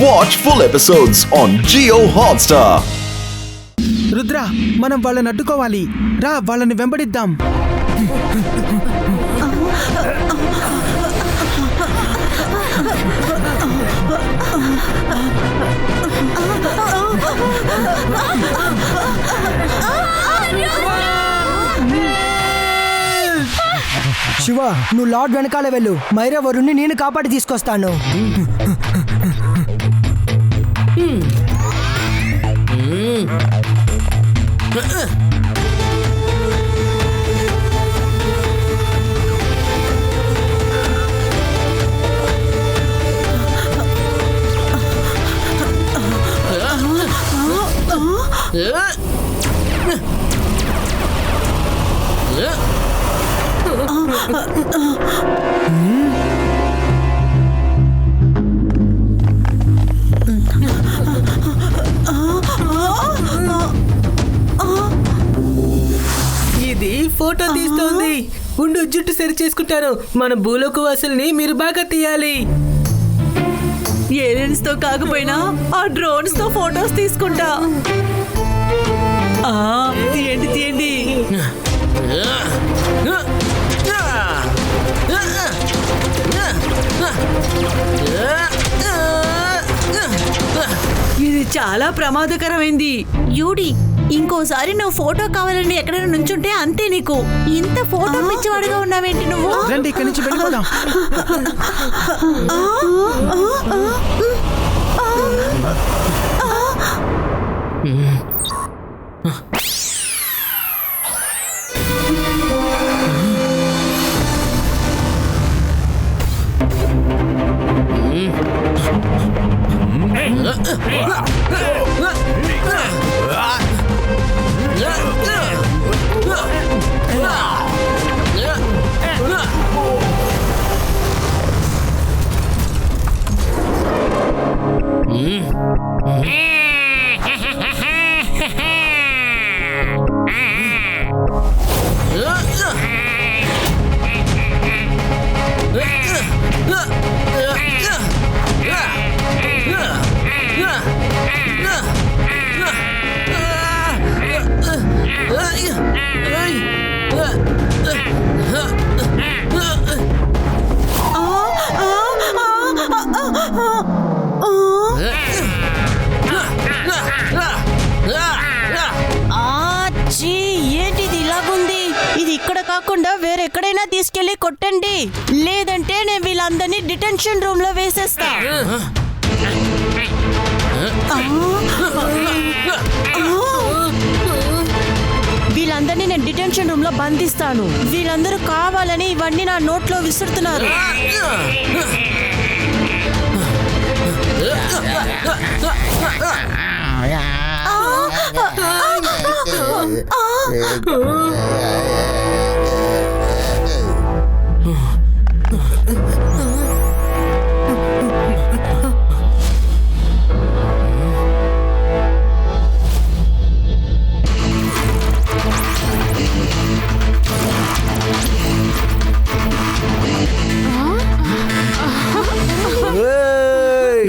Watch full episodes on Jio Hotstar. Rudra, మనం వాళ్ళని అడ్డుకోవాలి. రా, వాళ్ళని వెంబడిద్దాం. శివ, నువ్వు లార్డ్ వెనకాల వెళ్ళు. మైరా వరుణ్ణి నేను కాపాడి తీసుకొస్తాను. ఇది ఫోటో తీస్తోంది. ఉండు, జుట్టు సరి చేసుకుంటాను. మన భూలోక వాసుల్ని మీరు బాగా తీయాలి. ఏలియన్స్ తో కాకపోయినా ఆ డ్రోన్స్ తో ఫోటోస్ తీసుకుంటా. తీయండి తీయండి. ఇది చాలా ప్రమాదకరమైంది. యూడి, ఇంకోసారి నువ్వు ఫోటో కావాలని ఎక్కడైనా నుంచుంటే అంతే. నీకు ఇంత ఫోటో పిచ్చివాడిగా ఉన్నావేంటి నువ్వు? రండి, ఇక్కడి నుంచి వెళ్ళిపోదాం. ఏంటిది ఇలాగుంది? ఇది ఇక్కడ కాకుండా వేరెక్కడైనా తీసుకెళ్లి కొట్టండి, లేదంటే నేను వీళ్ళందరినీ డిటెన్షన్ రూమ్ లో వేసేస్తా. వీళ్ళందరినీ నేను డిటెన్షన్ రూమ్ లో బంధిస్తాను. వీళ్ళందరూ కావాలని ఇవన్నీ నా నోట్లో విసురుతున్నారు.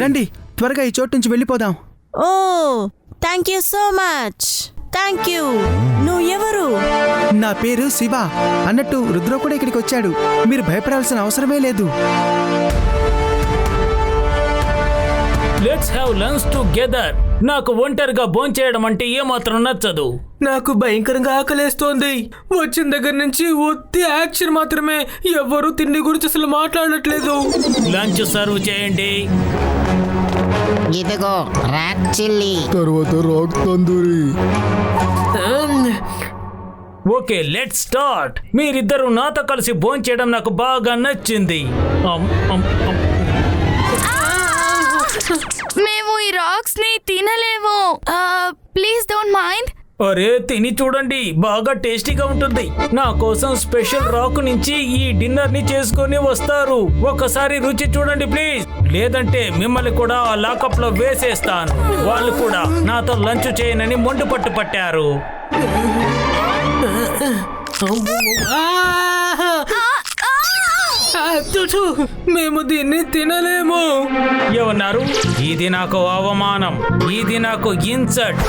రండి, త్వరగా ఈ చోటు నుంచి వెళ్ళిపోదాం. Oh, thank you so much. Thank you. నువ్వు ఎవరు? నా పేరు శివ. అన్నట్టు రుద్ర కూడా ఇక్కడికి వచ్చాడు. మీరు భయపడాల్సిన అవసరమే లేదు. Let's have lunch together. నాకు ఒంటరిగా భోంచేయడం అంటే ఏమాత్రం నచ్చదు. నాకు భయంకరంగా ఆకలేస్తోంది. వచ్చిన దగ్గర నుంచి ఒత్తి యాక్షన్ మాత్రమే. ఎవరు తిండి గురించి అసలు మాట్లాడట్లేదు. లంచ్ సర్వ్ చేయండి. ఇదిగో రాక్ చిల్లీ. తర్వాత rock tandoori. Okay, let's start. మీరిద్దరూ నాతో కలిసి భోంచేయడం నాకు బాగా నచ్చింది. మేము ఈ రాక్స్ ని తినలేము. Please don't mind. అరే, తిని చూడండి, బాగా టేస్టీగా ఉంటుంది. నా కోసం స్పెషల్ రాక్ నుంచి ఈ డిన్నర్ ని చేసుకొని వస్తారు. ఒకసారి రుచి చూడండి ప్లీజ్, లేదంటే మిమ్మల్ని కూడా లాకప్ లో వేసేస్తాను. వాళ్ళు కూడా నాతో లంచ్ చేయనని మొండు పట్టు పట్టారు. మేము దీన్ని తినలేము. ఏమన్నారు? ఇది నాకు అవమానం, ఇది నాకు ఇన్సల్ట్.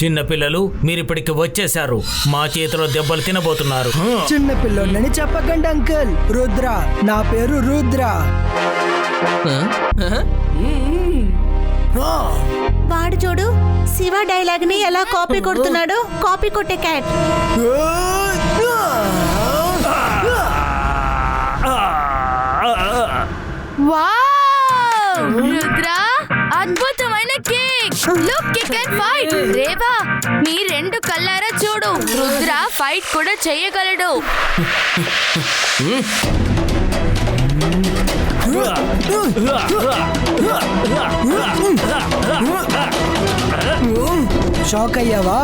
చిన్నపిల్లలు, మీరిప్పటికి వచ్చేశారు. మా చేతిలో దెబ్బలు తినబోతున్నారు. చిన్న పిల్లోళ్ళని చెప్పకండి అంకుల్. రుద్ర, నా పేరు రుద్ర. వాడు చూడు శివ డైలాగ్ ని ఎలా కాపీ కొడుతున్నాడు. కాపీ కొట్టే క్యాట్. వావ్! రుద్ర, అద్భుతమైన cake. Look, kick and fight. Reva, మీ రెండు కళ్ళారా చూడు. రుద్ర ఫైట్ కూడా చేయగలడు. షాక్ అయ్యావా?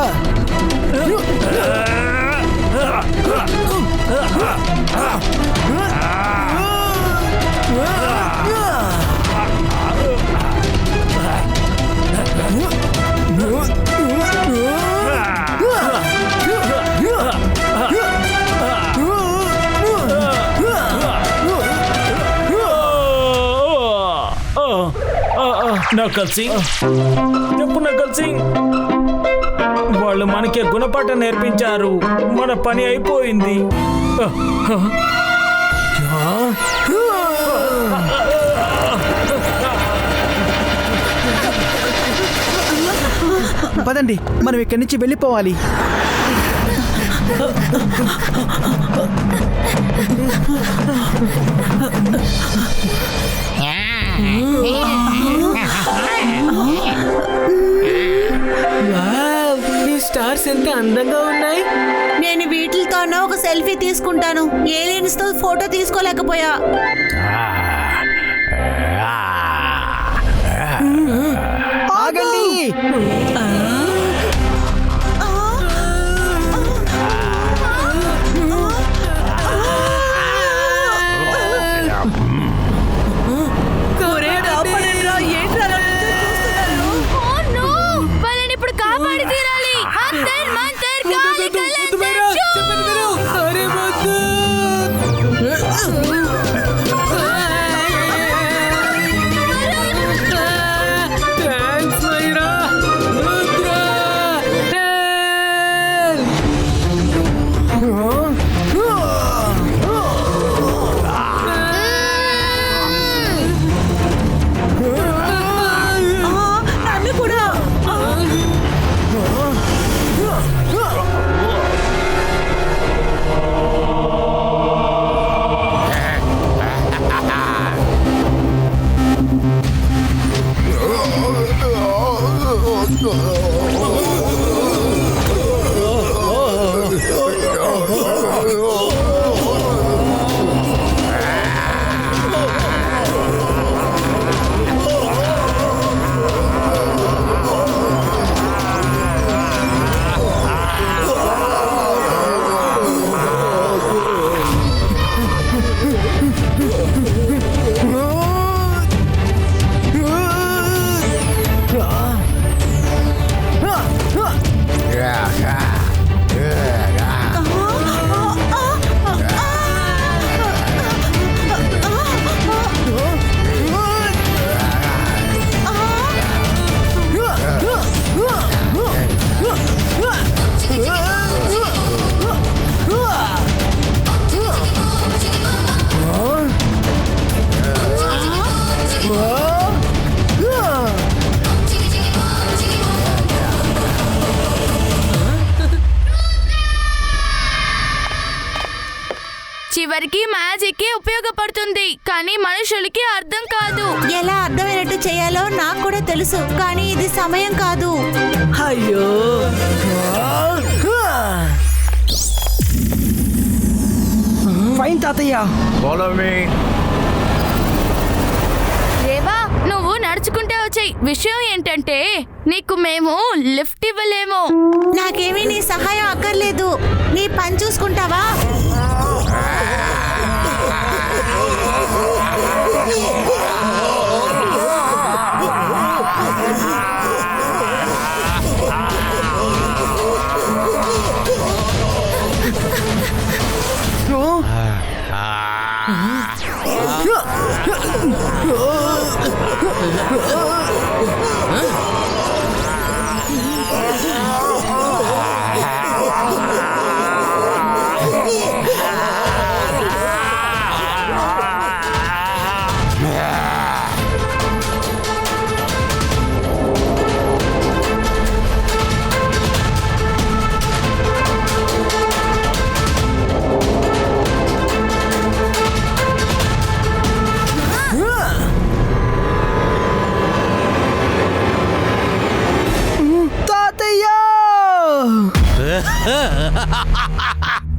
నకల్ సింగ్, చెప్పు నకల్ సింగ్. వాళ్ళు మనకి గుణపాఠం నేర్పించారు. మన పని అయిపోయింది. పదండి, మనం ఇక్కడి నుంచి వెళ్ళిపోవాలి. ఈ స్టార్స్ ఎంత అందంగా ఉన్నాయి. నేను వీటితోనో ఒక సెల్ఫీ తీసుకుంటాను. ఏలియన్స్ తో ఫోటో తీసుకోలేకపోయా. ఆగండి. వరకు మ్యాజిక్ కి ఉపయోగపడుతుంది కానీ మనుషులకి అర్థం కాదు. ఎలా అర్థమైనట్టు చేయాలో నాకు కూడా తెలుసు, కానీ ఇది సమయం కాదు. అయ్యో ఫైన్ తాతయ్య. రేవా నువ్వు నడుచుకుంటే వచ్చాయి. విషయం ఏంటంటే నీకు మేము లిఫ్ట్ ఇవ్వలేము. నాకేమీ నీ సహాయం అక్కర్లేదు. నీ పని చూసుకుంటావా?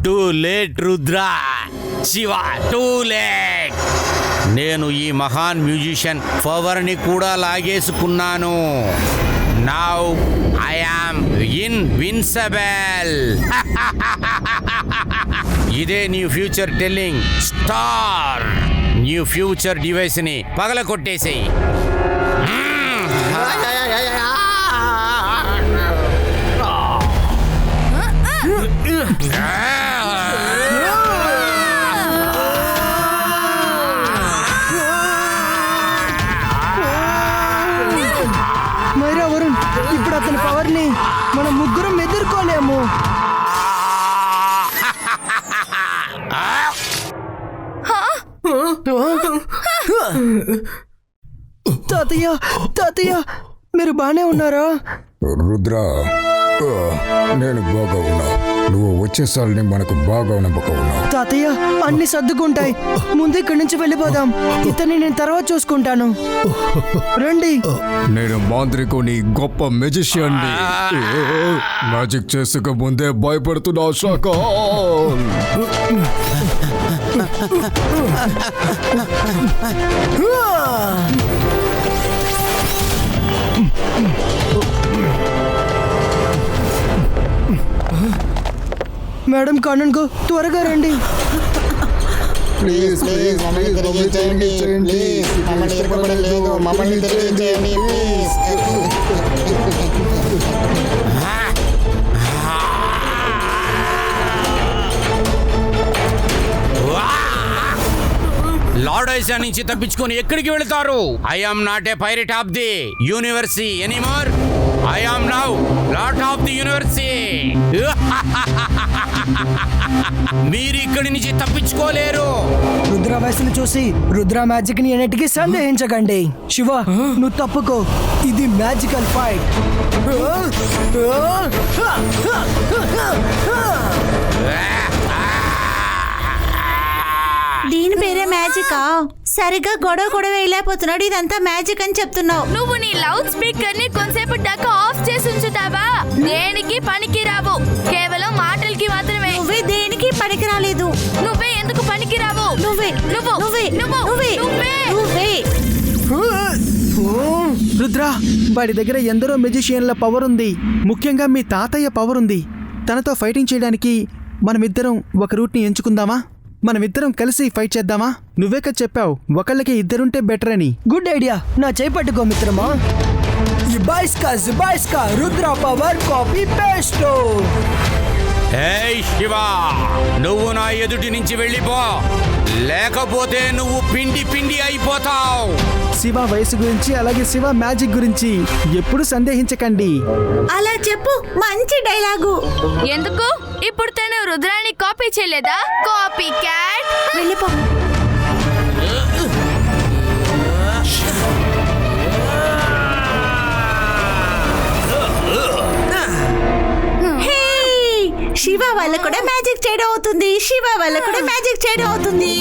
Too late Rudra, Shiva too late. నేను ఈ మహాన్ మ్యూజిషియన్ పవర్ని కూడా లాగేసుకున్నాను. Now I am invincible. ఇదే new future telling star. New future device ని పగలగొట్టేసేయి. మైరా వరుణ్, ఇప్పుడు అతని పవర్ ని మనం ముగ్గురం ఎదుర్కోలేము. తాతయ్య తాతయ్య మీరు బానే ఉన్నారా? రుద్ర, నేను బాగా ఉన్నా. నువ్వు వచ్చేసాలని మనకు బాగా నమ్మకం ఉన్నా. తాతయ్య అన్ని సర్దుకుంటాయి. ముందు ఇక్కడి నుంచి వెళ్ళిపోదాం. ఇతన్ని నేను తర్వాత చూసుకుంటాను. రండి. నేను మాంత్రికుని, గొప్ప మెజిషియన్. మ్యాజిక్ చేసుక ముందే భయపడుతున్నా శాఖ. మేడం కానన్కు త్వరగా రండి. ప్లీజ్ ప్లీజ్ మమ్మల్ని తెలియజేయండి. ప్లీజ్ మమ్మల్ని ఇష్టపడలేదు. మమ్మల్ని తెలియజేయండి ప్లీజ్. లార్డ్ ఐజా నుంచి తప్పించుకొని ఎక్కడికి వెళతారు? I am not a pirate of the university anymore. I am now lord of the university. మీరు ఇక్కడి నుంచి తప్పించుకోలేరు. రుద్ర వయసును చూసి రుద్ర మ్యాజిక్ ని ఎన్నిటికీ సందేహించకండి. శివ, నువ్వు తప్పుకో. ఇది మ్యాజికల్ ఫైట్. దీని పేరే మ్యాజికా? సరిగ్గా గొడవ వేయలేకపోతున్నాడు. ఇదంతా మ్యాజిక్ అని చెప్తున్నావు. నువ్వు నీ లౌడ్ స్పీకర్ ని కొంతసేపు దాకా ఆఫ్ చేసి ఉంచుతావా? దేనికి పనికి రావు, కేవలం మాటలకి మాత్రమే. నువ్వే దేనికి పనికి రాలేదు. నువ్వే ఎందుకు పనికి రావు? నువ్వే నువ్వు నువ్వే నువ్వు నువ్వే నువ్వే రుద్ర, వాడి దగ్గర ఎందరో మెజిషియన్ల పవర్ ఉంది. ముఖ్యంగా మీ తాతయ్య పవర్ ఉంది. తనతో ఫైటింగ్ చేయడానికి మనమిద్దరం ఒక రూట్ని ఎంచుకుందామా? మనమిద్దరం కలిసి ఫైట్ చేద్దామా? నువ్వే కదా చెప్పావు ఒకళ్ళకి ఇద్దరుంటే బెటర్ అని. Good idea. నా చేయి పట్టుకో మిత్రమా. జుబాయిస్కా రుద్ర పవర్ కాపీ పేస్టో. ఏయ్ శివ, నువ్వు నా ఎదుటి నుంచి వెళ్ళిపో, లేకపోతే నువ్వు పిండి పిండి అయిపోతావు. శివ వయసు గురించి అలాగే శివ మ్యాజిక్ గురించి ఎప్పుడు సందేహించకండి. అలా చెప్పు. మంచి డైలాగు. ఎందుకు? ఇప్పుడు తను రుద్రాన్ని కాపీ చేయలేదా? Copy cat. వెళ్ళిపో. శివ వల్ల కూడా మ్యాజిక్ చేయడం అవుతుంది, శివ వల్ల కూడా మ్యాజిక్ చేయడం అవుతుంది.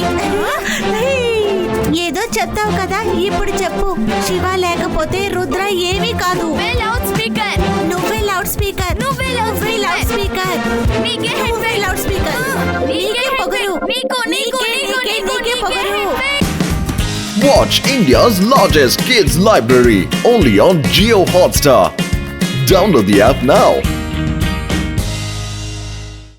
ఏదో చెప్తావు కదా, ఇప్పుడు చెప్పు. శివ లేకపోతే రుద్ర ఏమీ కాదు. లౌడ్ స్పీకర్, నువ్వే లౌడ్ స్పీకర్, నువ్వే లౌడ్ లౌడ్ స్పీకర్, నీకే నువ్వే లౌడ్ స్పీకర్, నీకే పొగరు, నీకే పొగరు. Watch India's largest kids library only on Jio Hotstar. Download the app now.